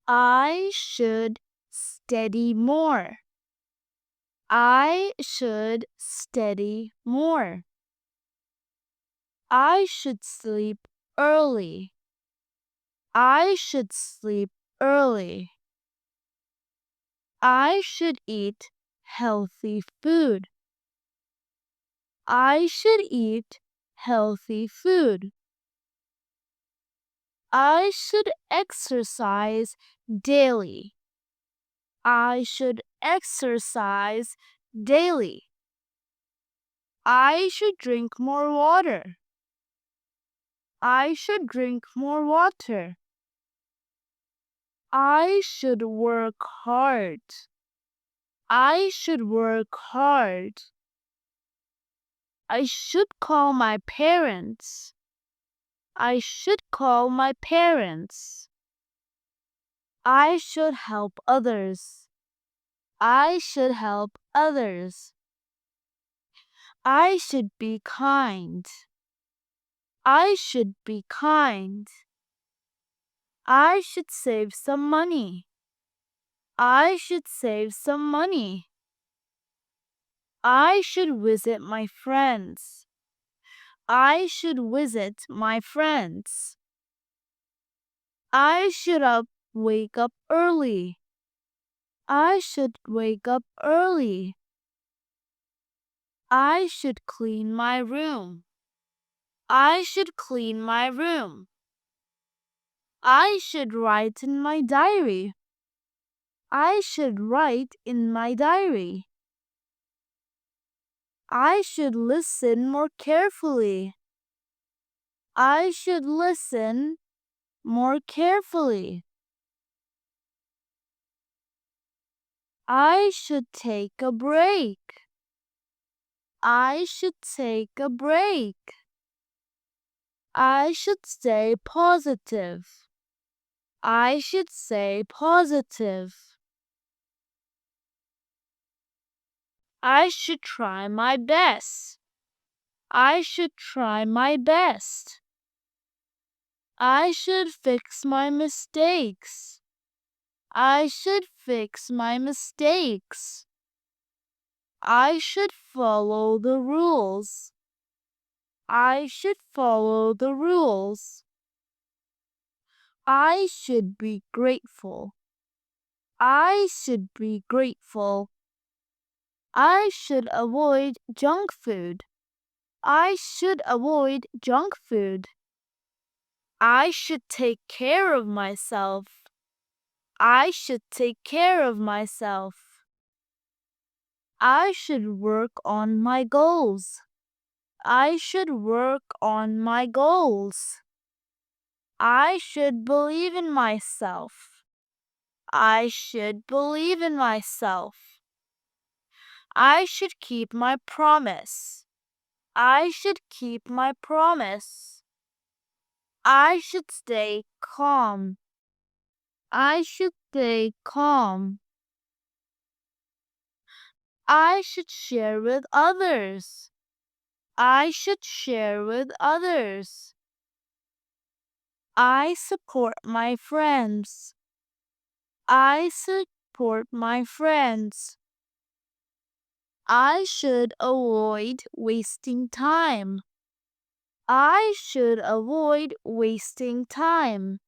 I should study more. I should study more. I should sleep early. I should sleep early. I should eat healthy food. I should eat healthy food. I should exercise daily. I should exercise daily. I should drink more water. I should drink more water. I should work hard. I should work hard. I should call my parents. I should call my parents. I should help others. I should help others. I should be kind. I should be kind. I should save some money. I should save some money. I should visit my friends. I should visit my friends. I should wake up early. I should wake up early. I should clean my room. I should clean my room. I should write in my diary. I should write in my diary. I should listen more carefully. I should listen more carefully. I should take a break. I should take a break. I should stay positive. I should stay positive. I should try my best. I should try my best. I should fix my mistakes. I should fix my mistakes. I should follow the rules. I should follow the rules. I should be grateful. I should be grateful. I should avoid junk food. I should avoid junk food. I should take care of myself. I should take care of myself. I should work on my goals. I should work on my goals. I should believe in myself. I should believe in myself. I should keep my promise. I should keep my promise. I should stay calm. I should stay calm. I should share with others. I should share with others. I support my friends. I support my friends. I should avoid wasting time. I should avoid wasting time.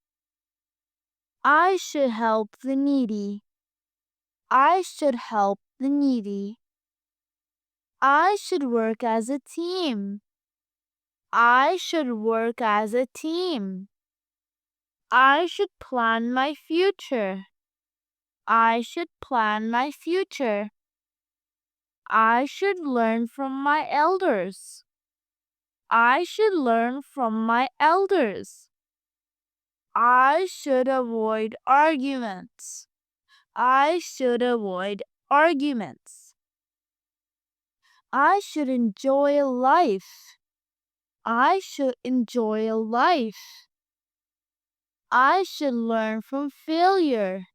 I should help the needy. I should help the needy. I should work as a team. I should work as a team. I should plan my future. I should plan my future. I should learn from my elders. I should learn from my elders. I should avoid arguments. I should avoid arguments. I should enjoy life. I should enjoy life. I should learn from failure.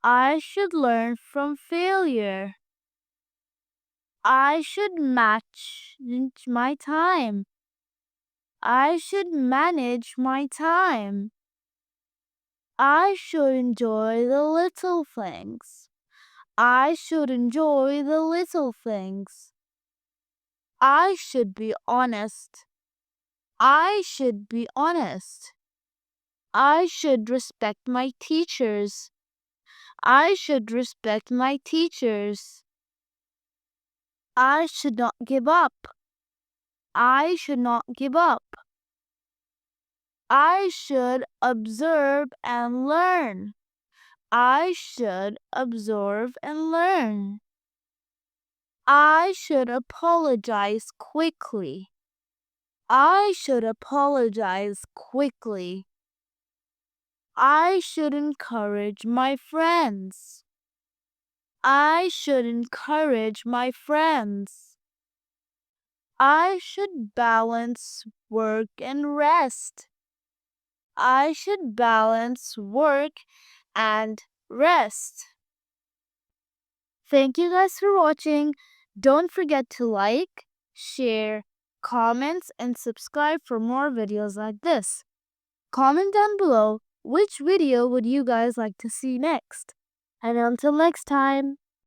I should learn from failure. I should manage my time. I should manage my time. I should enjoy the little things. I should enjoy the little things. I should be honest. I should be honest. I should respect my teachers. I should respect my teachers. I should not give up. I should not give up. I should observe and learn. I should observe and learn. I should apologize quickly. I should apologize quickly. I should encourage my friends. I should encourage my friends. I should balance work and rest. I should balance work and rest. Thank you guys for watching. Don't forget to like, share, comment, and subscribe for more videos like this. Comment down below which video would you guys like to see next. And until next time.